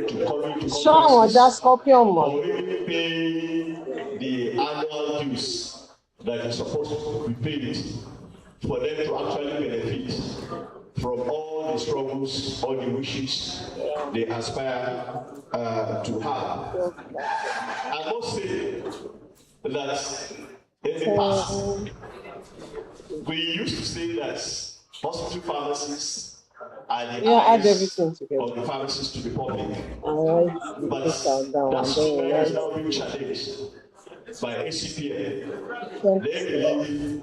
to come to Sure, that's Scorpion. already pay the annual dues that is supposed to be paid for them to actually benefit from all the struggles, all the wishes they aspire to have. I must say that in the past, we used to say that hospital pharmacists are the eyes of the pharmacists to the public. But that slogan is now being challenged by ACPM. They believe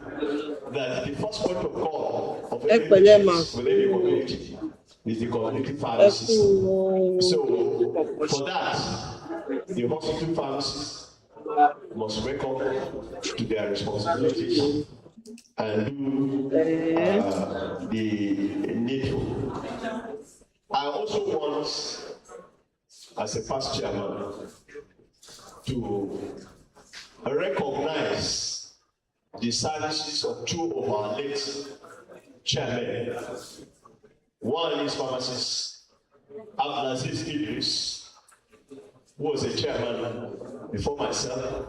that the first point of call of any business with any community is the community pharmacist. So for that, the hospital pharmacists must wake up to their responsibilities and do the needful. I also want, as a past chairman, to recognize the services of two of our late chairmen. One is Pharmacists, Ahapn, who was a chairman before myself,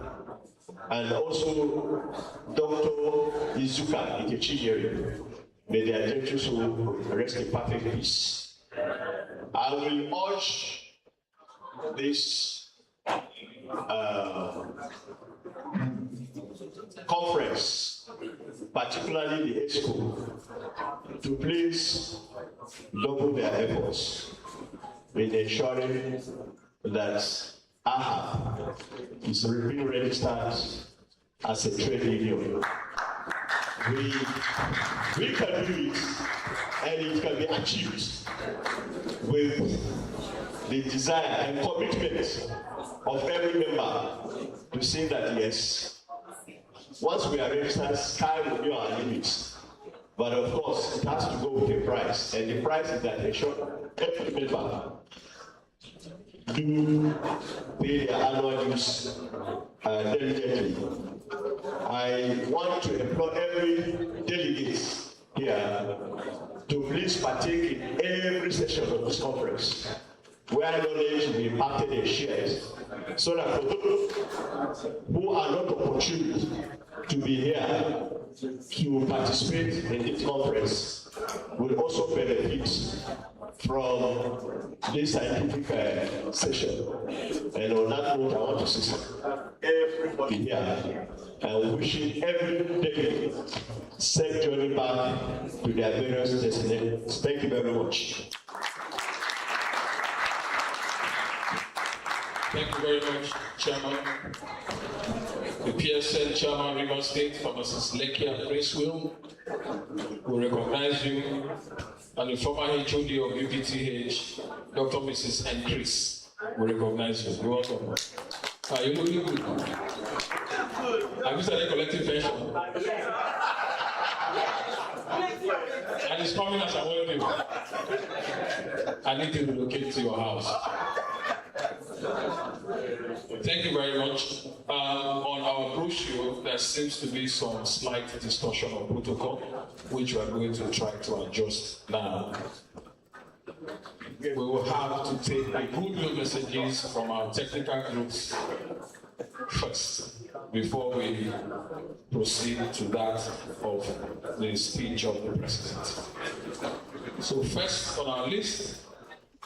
and also Dr. Izuka Ikechinyere. May their gentle soul rest in perfect peace. I will urge this conference, particularly the ESCO, to please double their efforts in ensuring that Ahapn is being registered as a trade union. We can do it, and it can be achieved with the desire and commitment of every member to say that yes, once we are registered, sky will be our limit. But of course, it has to go with a price, and the price is that every member do pay their annual dues diligently. I want to implore every delegate here to please partake in every session of this conference, where knowledge will be impacted and shared, so that for those who are not opportune to be here to participate in this conference will also benefit from this scientific session. And on that note, I want to say everybody here and wishing every day safe journey back to their various destinations. Thank you very much. Thank you very much, Chairman. The PSN Chairman, River State, Pharmacist Lekia Gracewill, we recognize you, and the former HOD of UPTH, Dr. Mrs. N. Chris, we recognize you. You're welcome. Are you looking good? Have you started collecting pension? And it's coming as I want you. I need to relocate to your house. Thank you very much. On our brochure, there seems to be some slight discussion of protocol, which we are going to try to adjust now. We will have to take the goodwill messages from our technical groups first, before we proceed to that of the speech of the President. So first on our list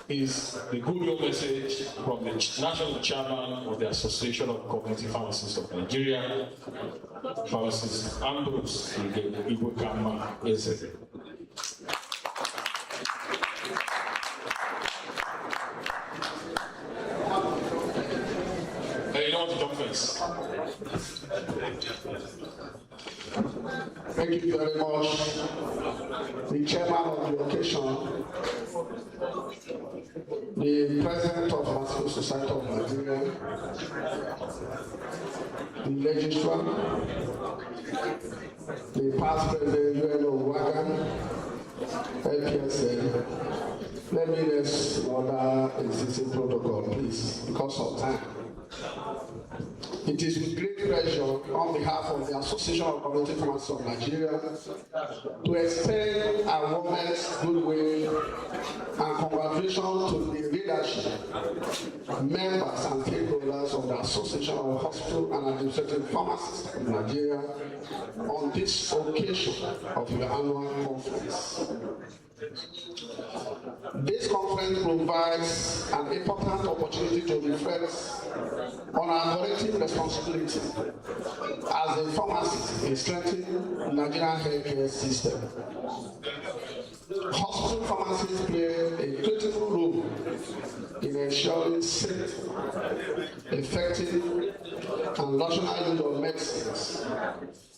is the goodwill message from the National Chairman of the Association of Community Pharmacists of Nigeria, Pharmacist Ambrose Igwekama Eze. You don't want to jump first. Thank you very much. The chairman of the occasion, the president of Pharmaceutical Society of Nigeria, the registrar, the past president UNO Wagan, LPSN. Let me list other existing protocol, please, because of time. It is with great pleasure on behalf of the Association of Community Pharmacists of Nigeria to extend our warmest goodwill and congratulations to the leadership, members and stakeholders of the Association of Hospital and Administrative Pharmacists of Nigeria on this occasion of your annual conference. This conference provides an important opportunity to reflect on our collective responsibility as a pharmacist in strengthening the Nigerian healthcare system. Hospital pharmacists play a critical role in ensuring safe, effective, and rational use of medicines,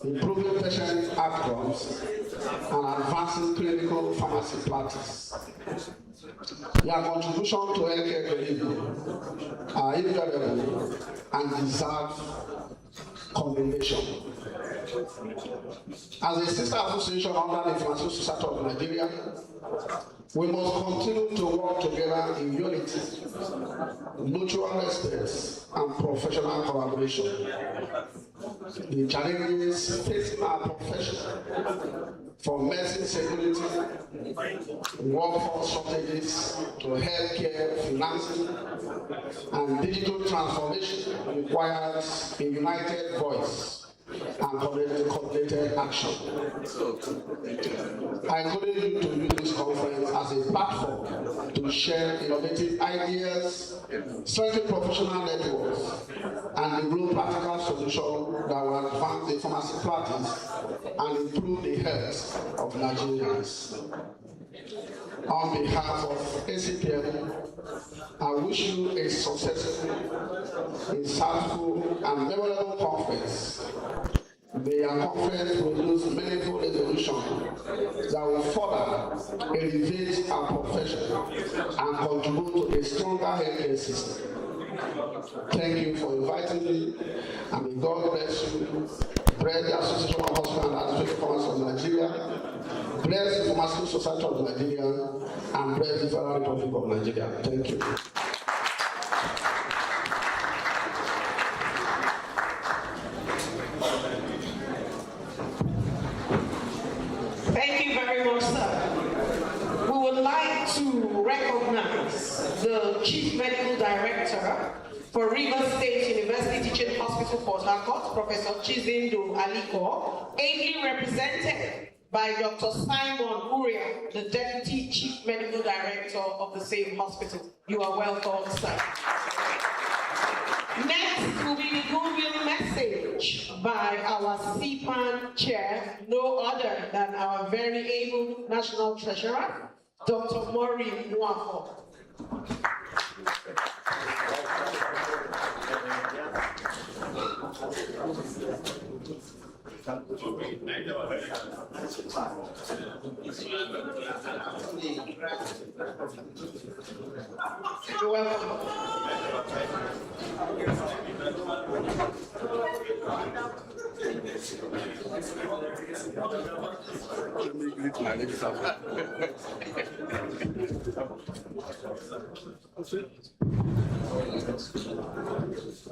improving patient outcomes, and advancing clinical pharmacy practice. Their contribution to healthcare delivery are invaluable and deserve commendation. As a sister association under the Pharmacists Society of Nigeria, we must continue to work together in unity, mutual respect, and professional collaboration. The challenges facing our profession, from medicine security, workforce shortages, to healthcare financing, and digital transformation requires a united voice and coordinated action. I encourage you to use this conference as a platform to share innovative ideas, strengthen professional networks, and develop practical solutions that will advance the pharmacy practice and improve the health of Nigerians. On behalf of ACPM, I wish you a successful, insightful, and memorable conference. May our conference produce meaningful resolutions that will further elevate our profession and contribute to a stronger healthcare system. Thank you for inviting me, and may God bless you. Bless the Association of Hospital and Administrative Pharmacists of Nigeria, bless the Pharmacists Society of Nigeria, and bless the Federal Republic of Nigeria. Thank you. Thank you very much, sir. We would like to recognize the Chief Medical Director for Rivers State University Teaching Hospital, Port Harcourt, Professor Chizindo Aliko, ably represented by Dr. Simon Uria, the Deputy Chief Medical Director of the same hospital. You are welcome, sir. Next will be the goodwill message by our CPAN chair, no other than our very able National Treasurer, Dr. Maureen Nwafo. You're welcome.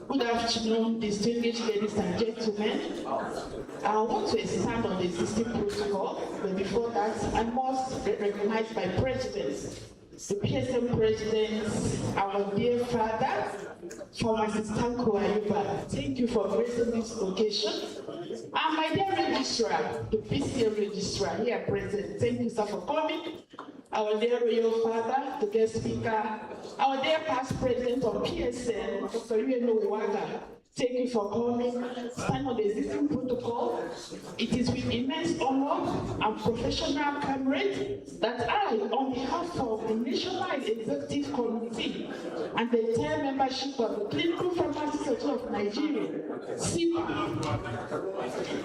Good afternoon, distinguished ladies and gentlemen. I want to expand on the existing protocol, but before that, I must recognize my presidents, the PSM president, our dear father, Pharmacist Tanko Ayuba. Thank you for gracing this occasion. And my dear registrar, the PCM registrar here present. Thank you, sir, for coming. Our dear royal father, the guest speaker, our dear past president of PSN, Dr. Ueno Iwaga. Thank you for coming. Stand on the existing protocol. It is with immense honor and professional courage that I, on behalf of the National Executive Committee and the entire membership of the Clinical Pharmacists of Nigeria,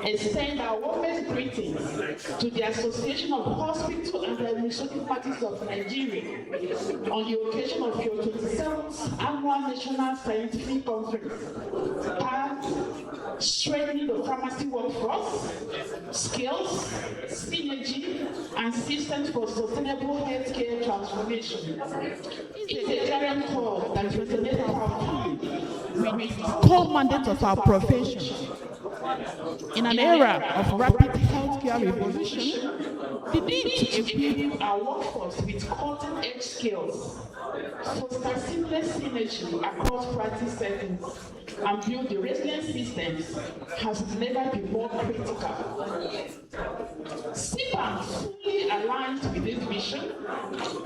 extend our warmest greetings to the Association of Hospital and Administrative Practices of Nigeria on the occasion of your 27th Annual National Scientific Conference. Strengthening the pharmacy workforce, skills, synergy, and systems for sustainable healthcare transformation. It's a current call that resonates powerfully with core mandate of our profession. In an era of rapid healthcare revolution, the need to equip our workforce with cutting-edge skills, foster seamless synergy across practice settings, and build the resilient systems has never been more critical. CPAM fully aligned with this vision,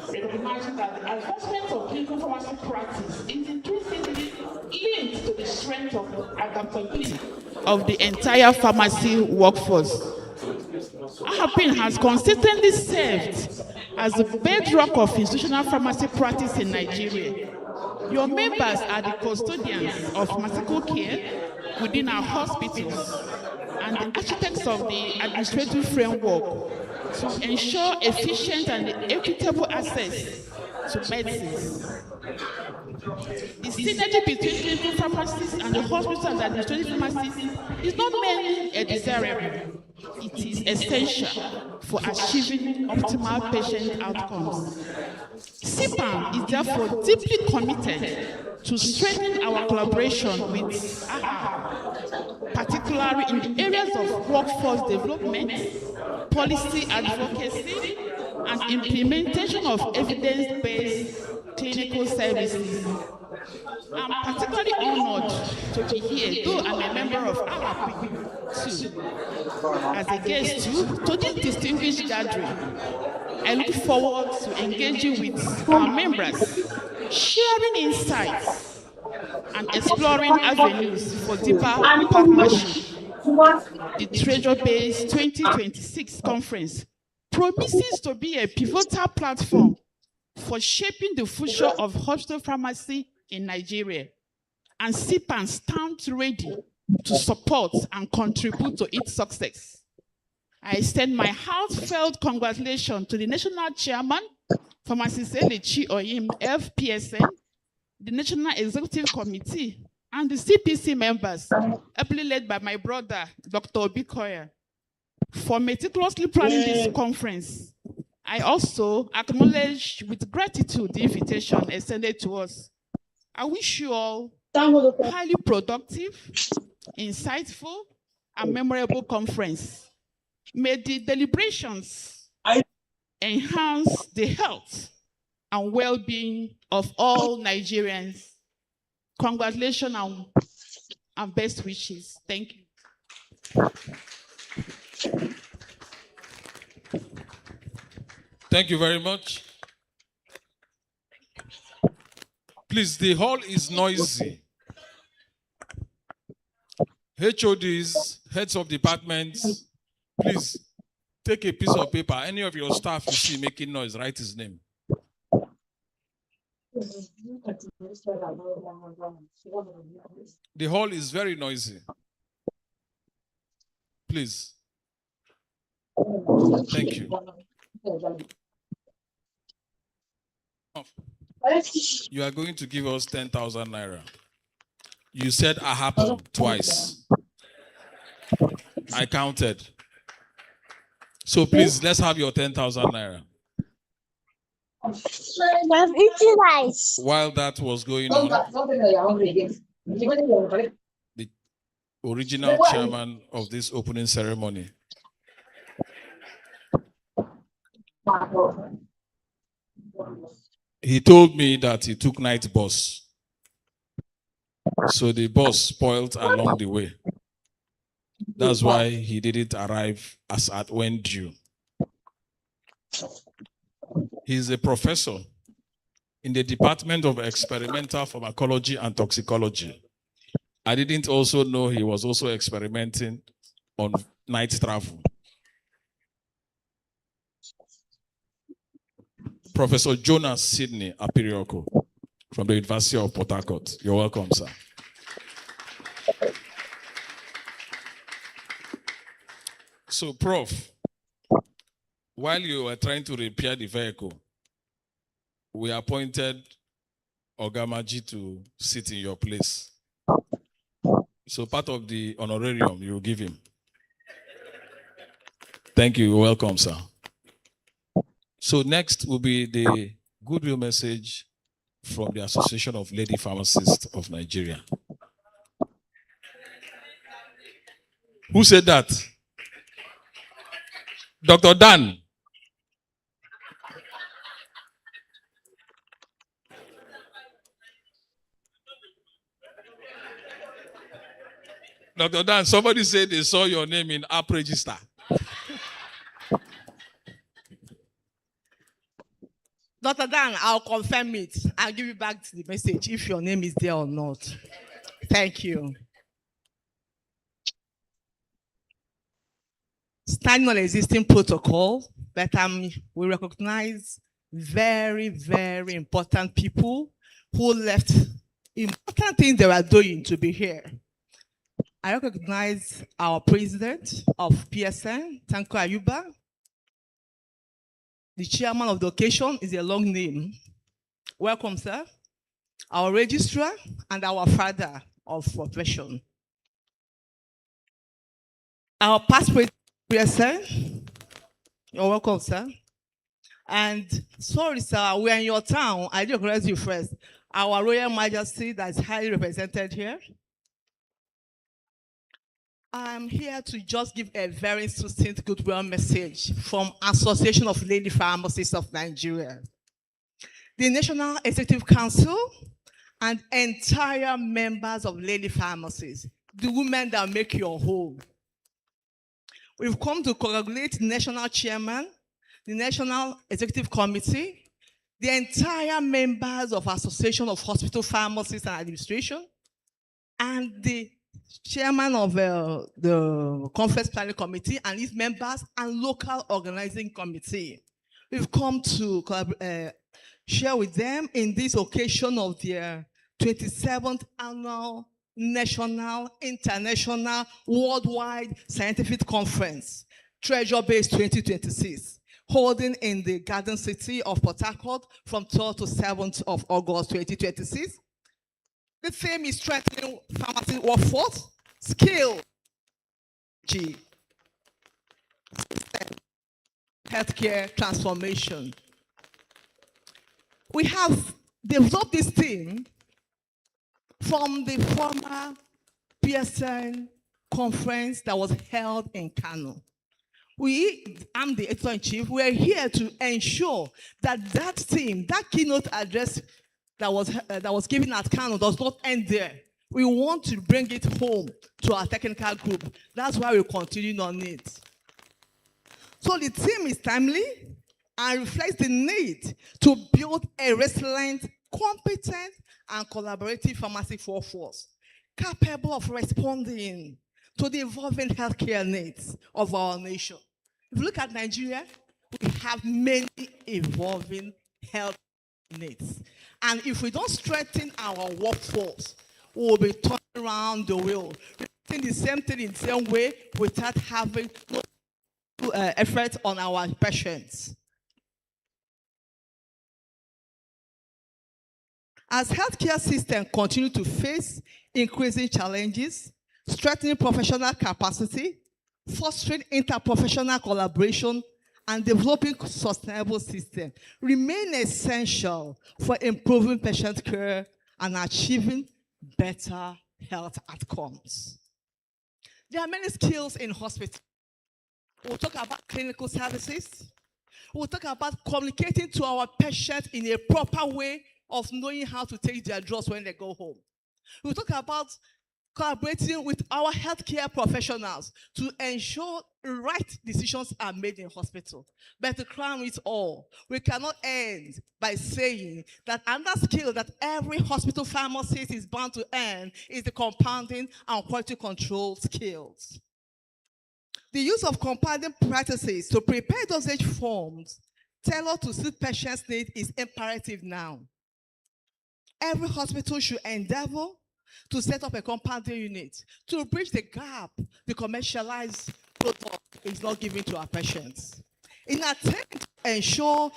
recognizing that the advancement of clinical pharmacy practice is intrinsically linked to the strength of adaptability of the entire pharmacy workforce. Ahapn has consistently served as the bedrock of institutional pharmacy practice in Nigeria. Your members are the custodians of pharmaceutical care within our hospitals and the architects of the administrative framework to ensure efficient and equitable access to medicines. The synergy between clinical pharmacists and the hospitals and administrative pharmacists is not merely a desirable, it is essential for achieving optimal patient outcomes. CPAM is therefore deeply committed to strengthening our collaboration with Ahapn, particularly in the areas of workforce development, policy advocacy, and implementation of evidence-based clinical services. I'm particularly honored to be here, though I'm a member of Ahapn too, as a guest to this distinguished gathering. I look forward to engaging with our members, sharing insights, and exploring avenues for deeper partnership. The Treasure-Based 2026 conference promises to be a pivotal platform for shaping the future of hospital pharmacy in Nigeria, and CPAM stands ready to support and contribute to its success. I extend my heartfelt congratulations to the National Chairman, Pharmacist Elechi Oyim, FPSN, the National Executive Committee, and the CPC members, ably led by my brother, Dr. Obikoya, for meticulously planning this conference. I also acknowledge with gratitude the invitation extended to us. I wish you all highly productive, insightful, and memorable conference. May the deliberations enhance the health and well-being of all Nigerians. Congratulations and best wishes. Thank you. Thank you very much. Please, the hall is noisy. HODs, heads of departments, please take a piece of paper. Any of your staff you see making noise, write his name. The hall is very noisy. Please. Thank you. You are going to give us 10,000 naira. You said Ahapn twice. I counted. So please, let's have your 10,000 naira. While that was going on, the original chairman of this opening ceremony, he told me that he took night bus. So the bus spoiled along the way. That's why he didn't arrive as at when due. He's a professor in the Department of Experimental Pharmacology and Toxicology. I didn't also know he was also experimenting on night travel. Professor Jonas Sidney Apirioko from the University of Port Harcourt. You're welcome, sir. So, Prof, while you were trying to repair the vehicle, we appointed Ogamaji to sit in your place. So part of the honorarium you will give him. Thank you. You're welcome, sir. So next will be the goodwill message from the Association of Lady Pharmacists of Nigeria. Who said that? Dr. Dan. Dr. Dan, somebody said they saw your name in app register. Dr. Dan, I'll confirm it. I'll give you back the message if your name is there or not. Thank you. Standing on existing protocol, but we recognize very, very important people who left important things they were doing to be here. I recognize our president of PSN, Tanko Ayuba. The chairman of the occasion is a long name. Welcome, sir. Our registrar and our father of profession. Our past president, PSN, you're welcome, sir. And sorry, sir, we're in your town. I do recognize you first. Our Royal Majesty that is highly represented here. I'm here to just give a very succinct goodwill message from Association of Lady Pharmacists of Nigeria, the National Executive Council, and entire members of Lady Pharmacists, the women that make your home. We've come to congratulate the National Chairman, the National Executive Committee, the entire members of Association of Hospital Pharmacists and Administration, and the chairman of the Conference Planning Committee and its members and local organizing committee. We've come to share with them in this occasion of their 27th annual national, international, worldwide scientific conference, Treasure Base 2026, holding in the Garden City of Port Harcourt from 12th to 7th of August 2026. The theme is strengthening pharmacy workforce, skill, healthcare transformation. We have developed this theme from the former PSN conference that was held in Kano. I'm the editor-in-chief. We're here to ensure that that theme, that keynote address that was given at Kano does not end there. We want to bring it home to our technical group. That's why we're continuing on it. So the theme is timely and reflects the need to build a resilient, competent, and collaborative pharmacy workforce capable of responding to the evolving healthcare needs of our nation. If you look at Nigeria, we have many evolving health needs. And if we don't strengthen our workforce, we will be turning around the wheel, repeating the same thing in the same way without having no effort on our patients. As healthcare systems continue to face increasing challenges, strengthening professional capacity, fostering interprofessional collaboration, and developing sustainable systems remain essential for improving patient care and achieving better health outcomes. There are many skills in hospitals. We'll talk about clinical services. We'll talk about communicating to our patients in a proper way of knowing how to take their drugs when they go home. We'll talk about collaborating with our healthcare professionals to ensure right decisions are made in hospital. But to crown it all, we cannot end by saying that another skill that every hospital pharmacist is bound to earn is the compounding and quality control skills. The use of compounding practices to prepare dosage forms tailored to suit patients' needs is imperative now. Every hospital should endeavor to set up a compounding unit to bridge the gap the commercialized product is not giving to our patients. In attempt to ensure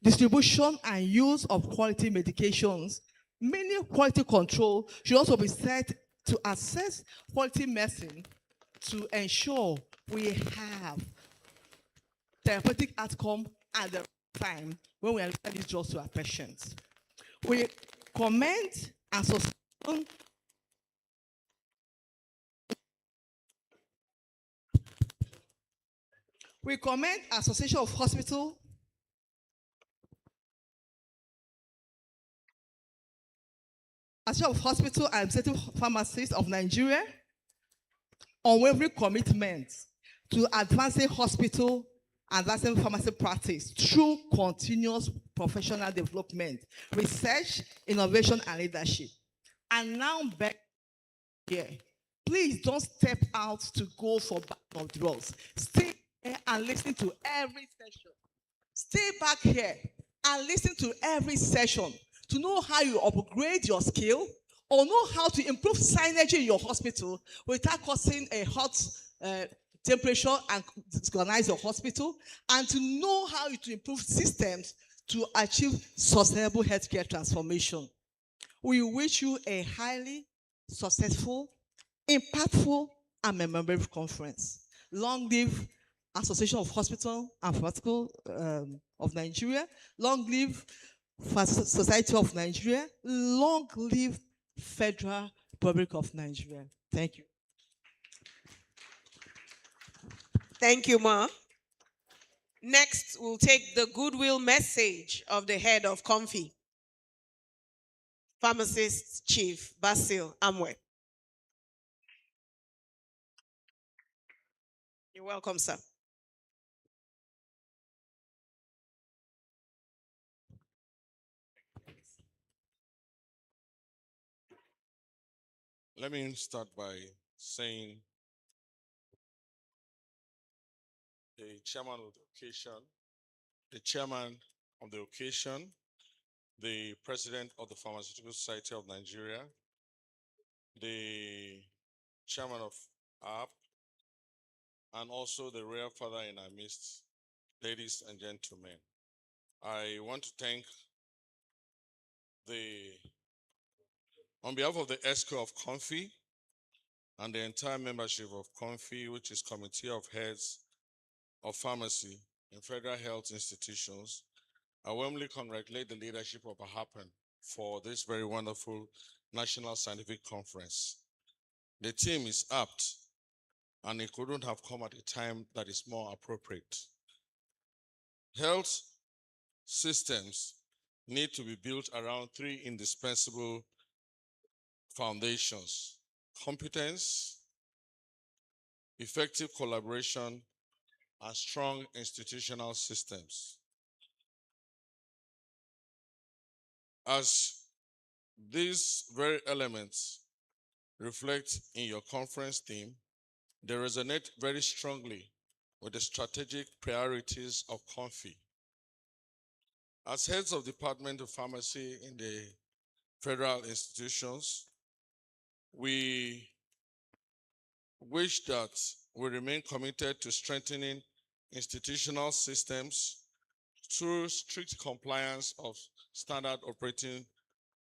distribution and use of quality medications, many quality control should also be set to assess quality medicine to ensure we have therapeutic outcome at the time when we are delivering these drugs to our patients. We commend and sustain We commend Association of Hospital and Administrative Pharmacists of Nigeria unwavering commitment to advancing hospital and advancing pharmacy practice through continuous professional development, research, innovation, and leadership. And now back here. Please don't step out to go for back of drugs. Stay here and listen to every session. Stay back here and listen to every session to know how you upgrade your skill or know how to improve synergy in your hospital without causing a hot temperature and disorganize your hospital, and to know how to improve systems to achieve sustainable healthcare transformation. We wish you a highly successful, impactful, and memorable conference. Long live Association of Hospital and Pharmaceutical of Nigeria. Long live Society of Nigeria. Long live Federal Republic of Nigeria. Thank you. Thank you, Ma. Next, we'll take the goodwill message of the head of Comfy, Pharmacist Chief Basil Amwe. You're welcome, sir. Let me start by saying the chairman of the occasion, the chairman of the occasion, the president of the Pharmaceutical Society of Nigeria, the chairman of Ahapn, and also the royal father in our midst, ladies and gentlemen. I want to thank on behalf of the ESCO of Comfy and the entire membership of Comfy, which is Committee of Heads of Pharmacy in Federal Health Institutions, I warmly congratulate the leadership of Ahapn for this very wonderful National Scientific Conference. The team is apt, and it couldn't have come at a time that is more appropriate. Health systems need to be built around three indispensable foundations: competence, effective collaboration, and strong institutional systems. As these very elements reflect in your conference theme, they resonate very strongly with the strategic priorities of Comfy. As heads of Department of Pharmacy in the federal institutions, we wish that we remain committed to strengthening institutional systems through strict compliance of standard operating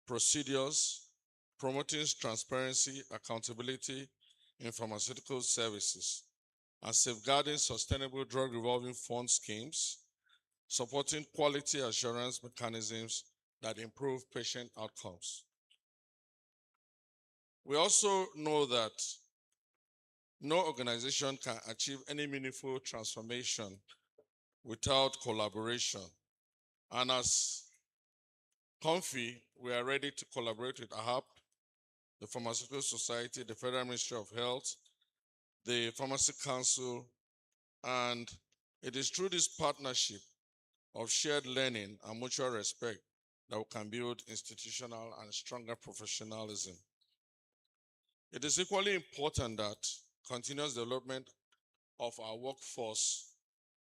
procedures, promoting transparency, accountability in pharmaceutical services, and safeguarding sustainable drug revolving fund schemes, supporting quality assurance mechanisms that improve patient outcomes. We also know that no organization can achieve any meaningful transformation without collaboration. And as Comfy, we are ready to collaborate with Ahapn, the Pharmaceutical Society, the Federal Ministry of Health, the Pharmacy Council, and it is through this partnership of shared learning and mutual respect that we can build institutional and stronger professionalism. It is equally important that continuous development of our workforce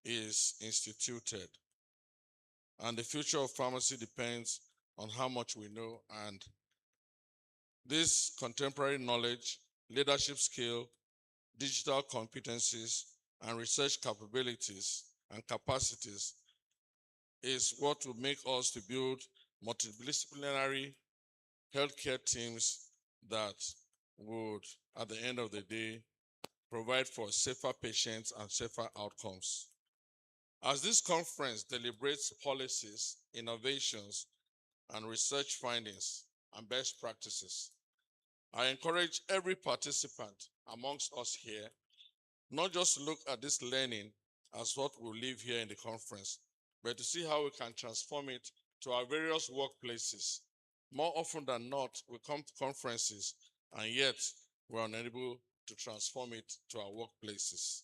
is instituted. And the future of pharmacy depends on how much we know, and this contemporary knowledge, leadership skill, digital competencies, and research capabilities and capacities is what will make us to build multidisciplinary healthcare teams that would, at the end of the day, provide for safer patients and safer outcomes. As this conference deliberates policies, innovations, and research findings and best practices, I encourage every participant amongst us here not just to look at this learning as what we live here in the conference, but to see how we can transform it to our various workplaces. More often than not, we come to conferences and yet we're unable to transform it to our workplaces.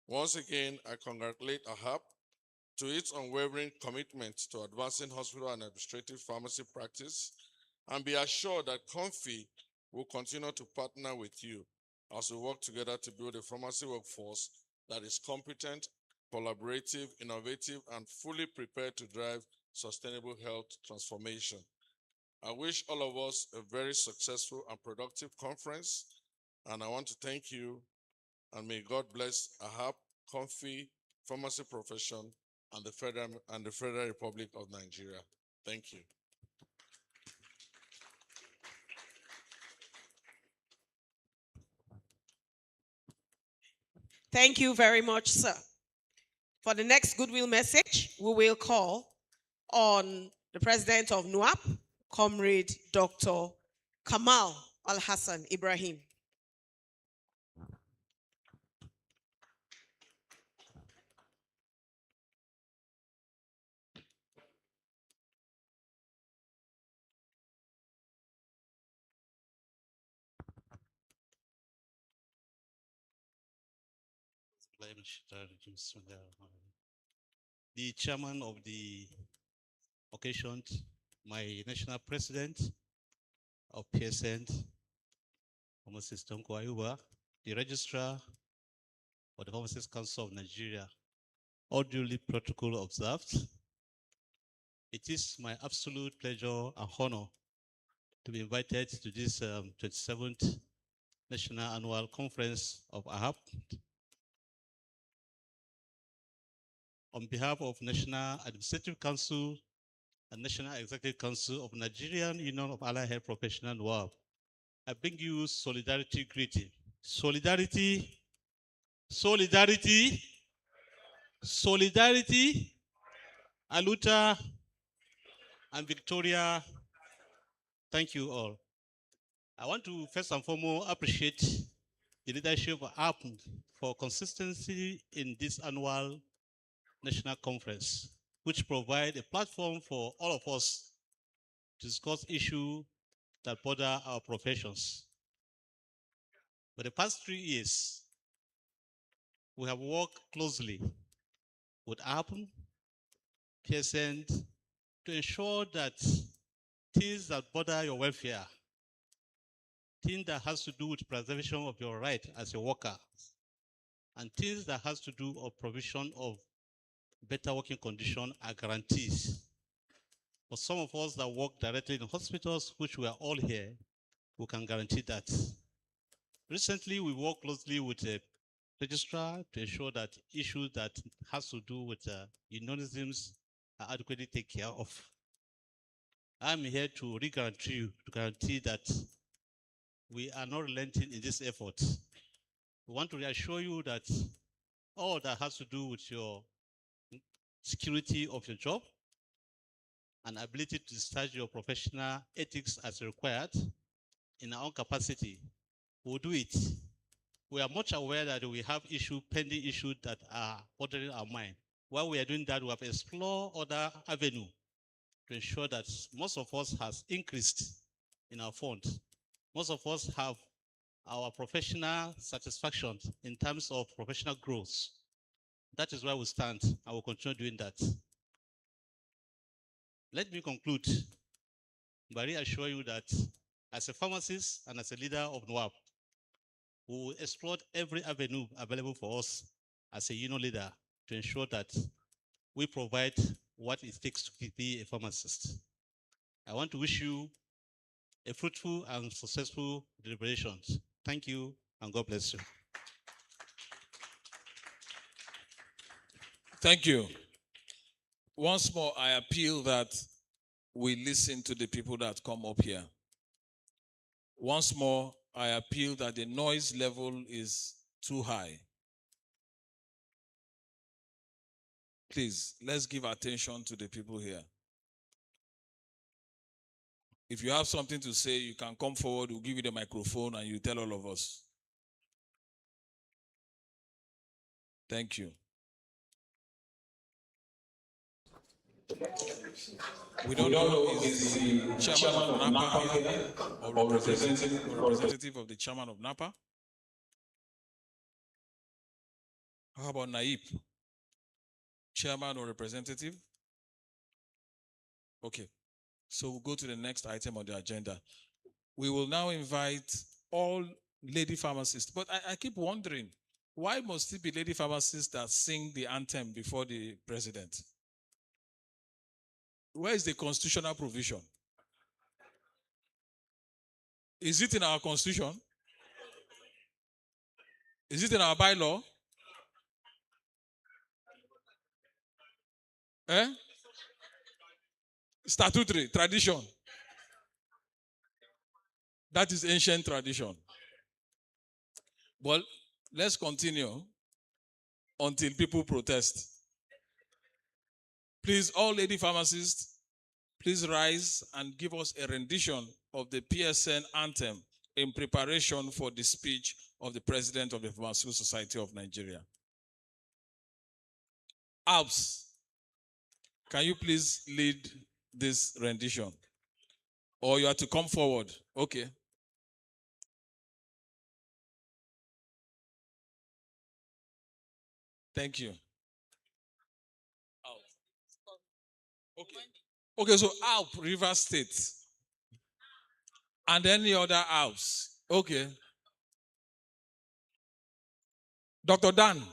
Once again, I congratulate Ahapn to its unwavering commitment to advancing hospital and administrative pharmacy practice, and be assured that Comfy will continue to partner with you as we work together to build a pharmacy workforce that is competent, collaborative, innovative, and fully prepared to drive sustainable health transformation. I wish all of us a very successful and productive conference, and I want to thank you, and may God bless Ahapn, Comfy, pharmacy profession, and the Federal Republic of Nigeria. Thank you. Thank you very much, sir. For the next goodwill message, we will call on the president of NUAP, Comrade Dr. Kamal Al-Hassan Ibrahim. The chairman of the occasion, my national president of PSN, Pharmacist Tonko Ayuba, the registrar of the Pharmacists Council of Nigeria, all duly protocol observed. It is my absolute pleasure and honor to be invited to this 27th National Annual Conference of Ahapn. On behalf of National Administrative Council and National Executive Council of Nigerian Union of Allied Health Professionals, NUAP, I bring you solidarity greeting. Solidarity, solidarity, solidarity, Aluta and Victoria. Thank you all. I want to first and foremost appreciate the leadership of Ahapn for consistency in this annual national conference, which provide a platform for all of us to discuss issues that border our professions. For the past 3 years, we have worked closely with Ahapn, PSN, to ensure that things that border your welfare, things that has to do with preservation of your right as a worker, and things that has to do with provision of better working conditions are guarantees. For some of us that work directly in hospitals, which we are all here, we can guarantee that. Recently, we worked closely with a registrar to ensure that issues that has to do with unionisms are adequately taken care of. I'm here to guarantee that we are not relenting in this effort. We want to reassure you that all that has to do with your security of your job and ability to discharge your professional ethics as required in our own capacity, we'll do it. We are much aware that we have pending issues that are bothering our mind. While we are doing that, we have explored other avenues to ensure that most of us has increased in our funds. Most of us have our professional satisfaction in terms of professional growth. That is where we stand, and we'll continue doing that. Let me conclude by reassuring you that as a pharmacist and as a leader of NUAP, we will explore every avenue available for us as a union leader to ensure that we provide what it takes to be a pharmacist. I want to wish you a fruitful and successful deliberations. Thank you, and God bless you. Thank you. Once more, I appeal that we listen to the people that come up here. Once more, I appeal that the noise level is too high. Please, let's give attention to the people here. If you have something to say, you can come forward, we'll give you the microphone and you tell all of us. Thank you. We don't know is the chairman of NAPA here or representative of the chairman of NAPA. How about Naip? Chairman or representative? Okay. So we'll go to the next item on the agenda. We will now invite all lady pharmacists. But I keep wondering, why must it be lady pharmacists that sing the anthem before the president? Where is the constitutional provision? Is it in our constitution? Is it in our bylaw? Statutory, tradition. That is ancient tradition. Well, let's continue until people protest. Please, all lady pharmacists, please rise and give us a rendition of the PSN anthem in preparation for the speech of the President of the Pharmaceutical Society of Nigeria. Alps, can you please lead this rendition? Or you have to come forward. Okay. Thank you. Okay. Okay, so Alp, River State. And any other Alps. Okay. Dr. Dan.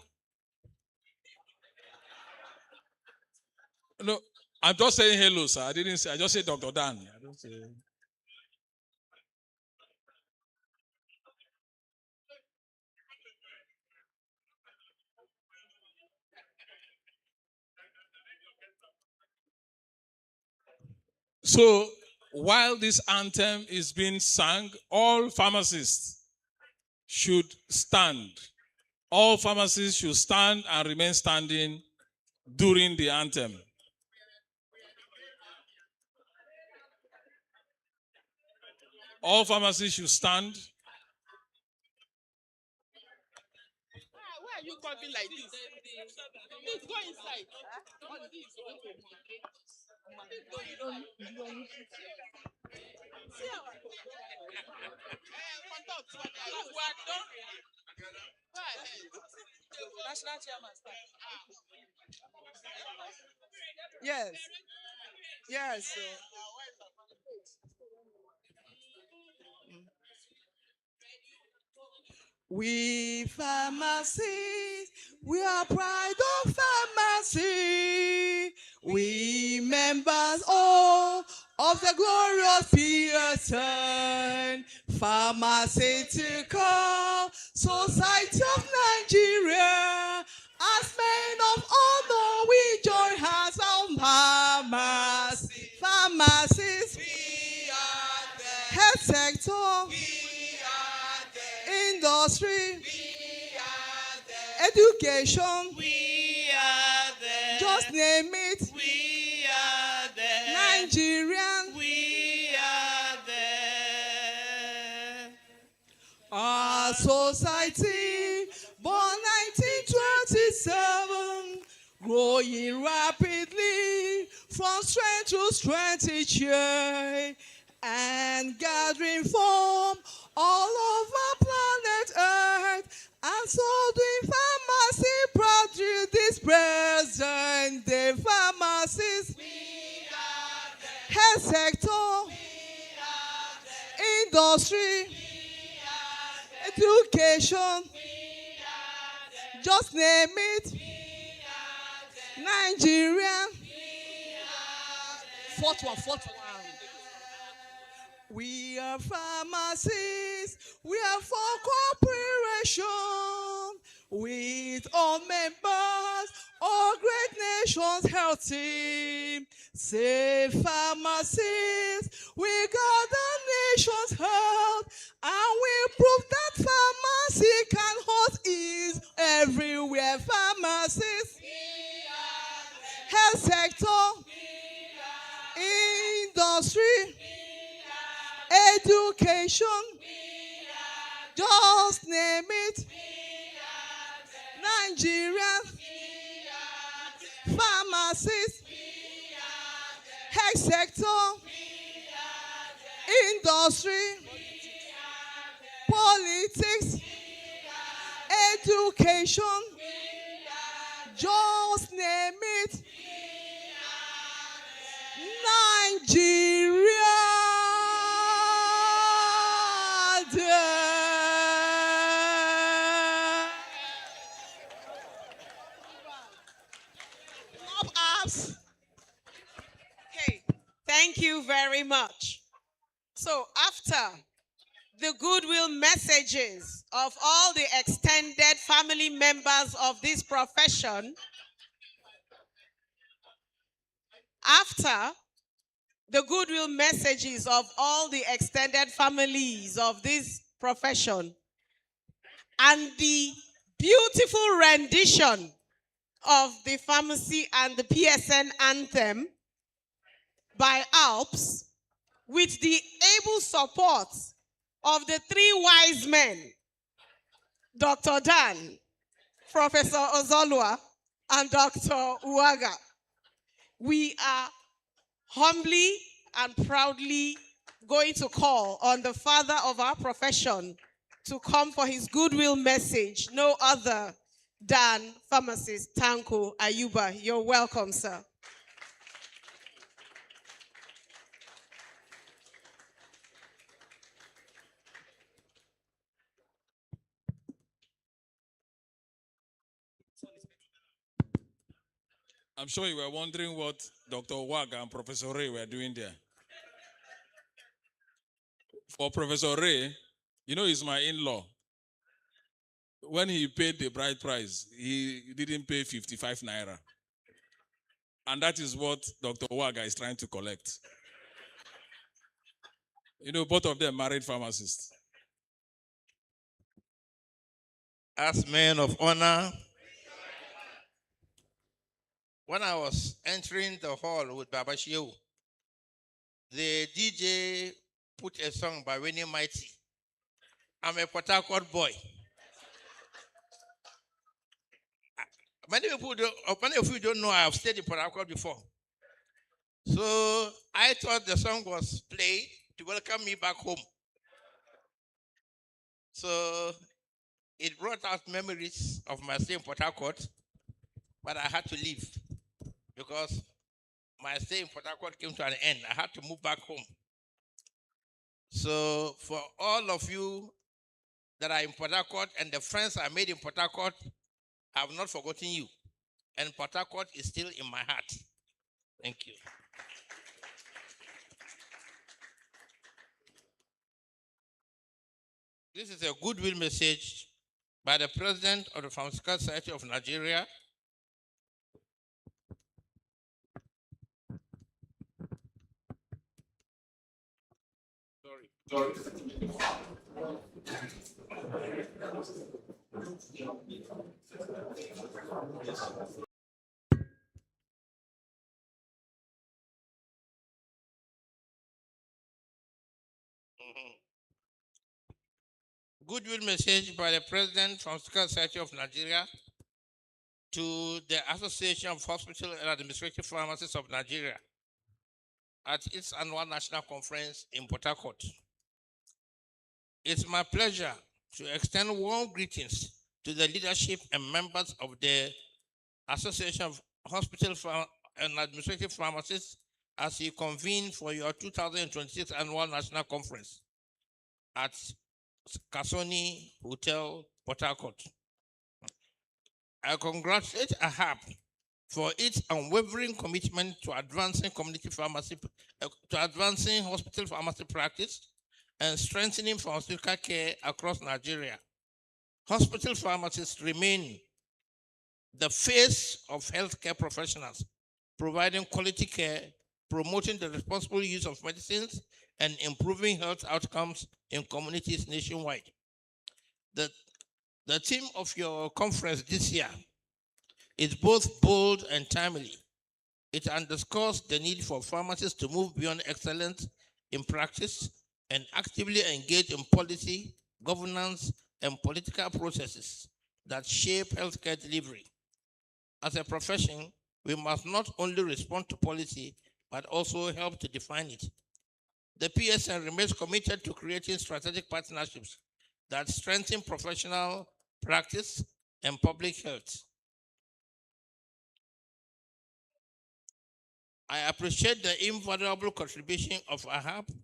No, I'm just saying hello, sir. I didn't say, I just said Dr. Dan. I don't say. So, while this anthem is being sung, all pharmacists should stand. All pharmacists should stand and remain standing during the anthem. All pharmacists should stand. Why are you coughing like this? Please go inside. National chairman. Yes. Yes. We pharmacists, we are pride of pharmacy. We members all of the glorious PSN, Pharmaceutical Society of Nigeria. As men of honor, we join hands on pharmacy. Pharmacists, we are there. Health sector, we are there. Industry, we are there. Education, we are there. Just name it, we are there. Nigerian, we are there. Our society, born 1927, growing rapidly from strength to strength each year, and gathering form all over planet Earth, and so doing pharmacy proud to this present day. Pharmacists, we are there. Health sector, we are there. Industry, we are there. Education, we are there. Just name it, we are there. Nigeria, we are there. Fourth one. We are pharmacists, we are for cooperation with all members, all great nations' health team. Say pharmacists, we guard the nation's health, and we prove that pharmacy can host ease everywhere. Pharmacists, health sector, industry, education, just name it. Nigeria, pharmacists, health sector, industry, politics, education, just name it. Nigeria. Love apps. Okay, thank you very much. So after the goodwill messages of all the extended family members of this profession, after the goodwill messages of all the extended families of this profession, and the beautiful rendition of the pharmacy and the PSN anthem by Alps, with the able support of the three wise men, Dr. Dan, Professor Ozolua, and Dr. Uwaga, we are humbly and proudly going to call on the father of our profession to come for his goodwill message, no other than Pharmacist Tanko Ayuba. You're welcome, sir. I'm sure you were wondering what Dr. Waga and Professor Ray were doing there. For Professor Ray, you know, he's my in-law. When he paid the bride price, he didn't pay 55 naira. And that is what Dr. Waga is trying to collect. You know, both of them married pharmacists. As men of honor, when I was entering the hall with Baba Sheu, the DJ put a song by Winnie Mighty. I'm a Port Harcourt boy. Many of you don't know I have stayed in Port Harcourt before. So I thought the song was played to welcome me back home. So it brought out memories of my stay in Port Harcourt, but I had to leave because my stay in Port Harcourt came to an end. I had to move back home. So for all of you that are in Port Harcourt and the friends I made in Port Harcourt, I have not forgotten you. And Port Harcourt is still in my heart. Thank you. This is a goodwill message by the President of the Pharmaceutical Society of Nigeria, goodwill message by the President from Pharmaceutical Society of Nigeria to the Association of Hospital and Administrative Pharmacists of Nigeria at its annual national conference in Port Harcourt. It's my pleasure to extend warm greetings to the leadership and members of the Association of Hospital and Administrative Pharmacists as you convene for your 2026 annual national conference at Kasoni Hotel, Port Harcourt. I congratulate Ahapn for its unwavering commitment to advancing community pharmacy, to advancing hospital pharmacy practice and strengthening pharmaceutical care across Nigeria. Hospital pharmacists remain the face of healthcare professionals, providing quality care, promoting the responsible use of medicines, and improving health outcomes in communities nationwide. The theme of your conference this year is both bold and timely. It underscores the need for pharmacists to move beyond excellence in practice and actively engage in policy, governance, and political processes that shape healthcare delivery. As a profession, we must not only respond to policy, but also help to define it. The PSN remains committed to creating strategic partnerships that strengthen professional practice and public health. I appreciate the invaluable contribution of Ahapn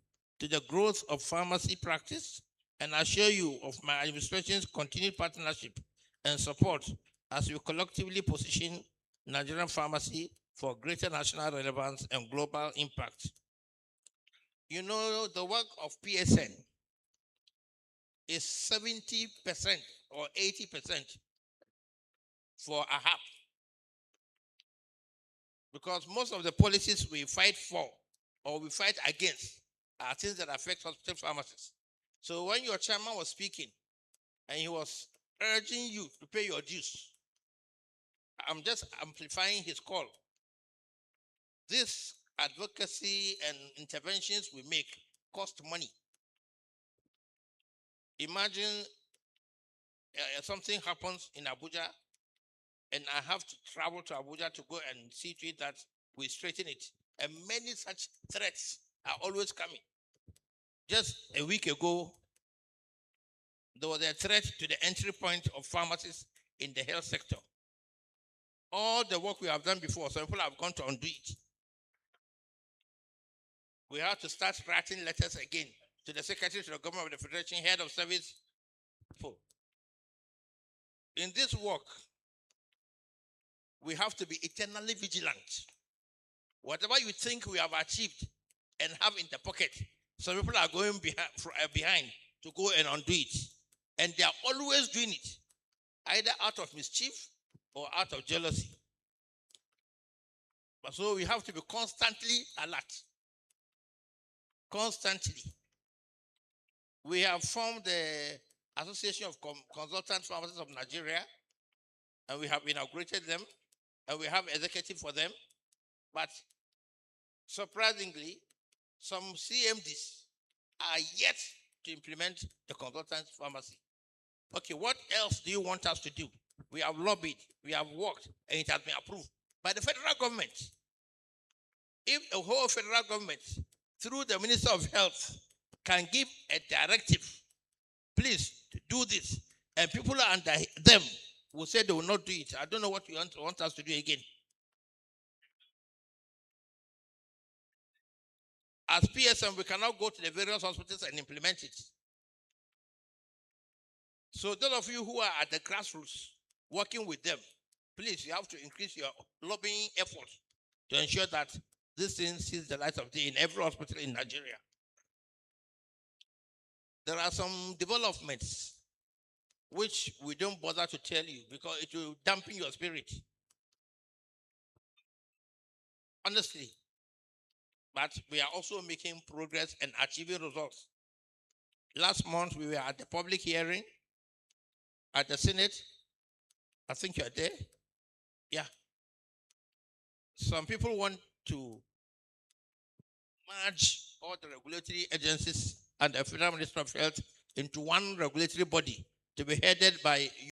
to the growth of pharmacy practice and assure you of my administration's continued partnership and support as we collectively position Nigerian pharmacy for greater national relevance and global impact. You know, the work of PSN is 70% or 80% for Ahapn. Because most of the policies we fight for or we fight against are things that affect hospital pharmacists. So when your chairman was speaking and he was urging you to pay your dues, I'm just amplifying his call. This advocacy and interventions we make cost money. Imagine something happens in Abuja and I have to travel to Abuja to go and see to it that we straighten it. And many such threats are always coming. Just a week ago, there was a threat to the entry point of pharmacists in the health sector. All the work we have done before, some people have gone to undo it. We have to start writing letters again to the Secretary to the Government of the Federation, Head of Service. In this work, we have to be eternally vigilant. Whatever you think we have achieved and have in the pocket, some people are going behind to go and undo it. And they are always doing it, either out of mischief or out of jealousy. But so we have to be constantly alert. Constantly. We have formed the Association of Consultant Pharmacists of Nigeria, and we have inaugurated them, and we have executive for them. But surprisingly, some CMDs are yet to implement the consultant pharmacy. Okay, what else do you want us to do? We have lobbied, we have worked, and it has been approved by the federal government. If the whole federal government, through the Minister of Health, can give a directive, please do this, and people under them will say they will not do it. I don't know what you want us to do again. As PSM, we cannot go to the various hospitals and implement it. So those of you who are at the grassroots, working with them, please, you have to increase your lobbying efforts to ensure that this thing sees the light of day in every hospital in Nigeria. There are some developments which we don't bother to tell you because it will dampen your spirit. Honestly. But we are also making progress and achieving results. Last month, we were at the public hearing at the Senate. I think you're there. Yeah. Some people want to merge all the regulatory agencies and the Federal Ministry of Health into one regulatory body to be headed by